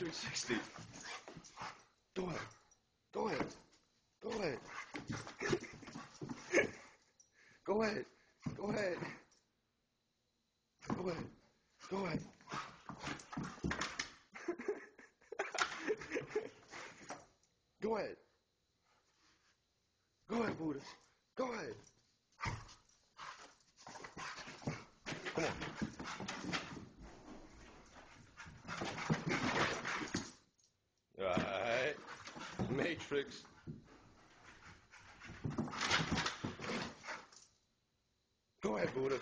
360. Do it. Do it. Do it. Go ahead. Go ahead. Go ahead. Go ahead. Go ahead. Go ahead, Buddha. Go ahead. Come on. All right. Matrix. Go ahead, Buddha.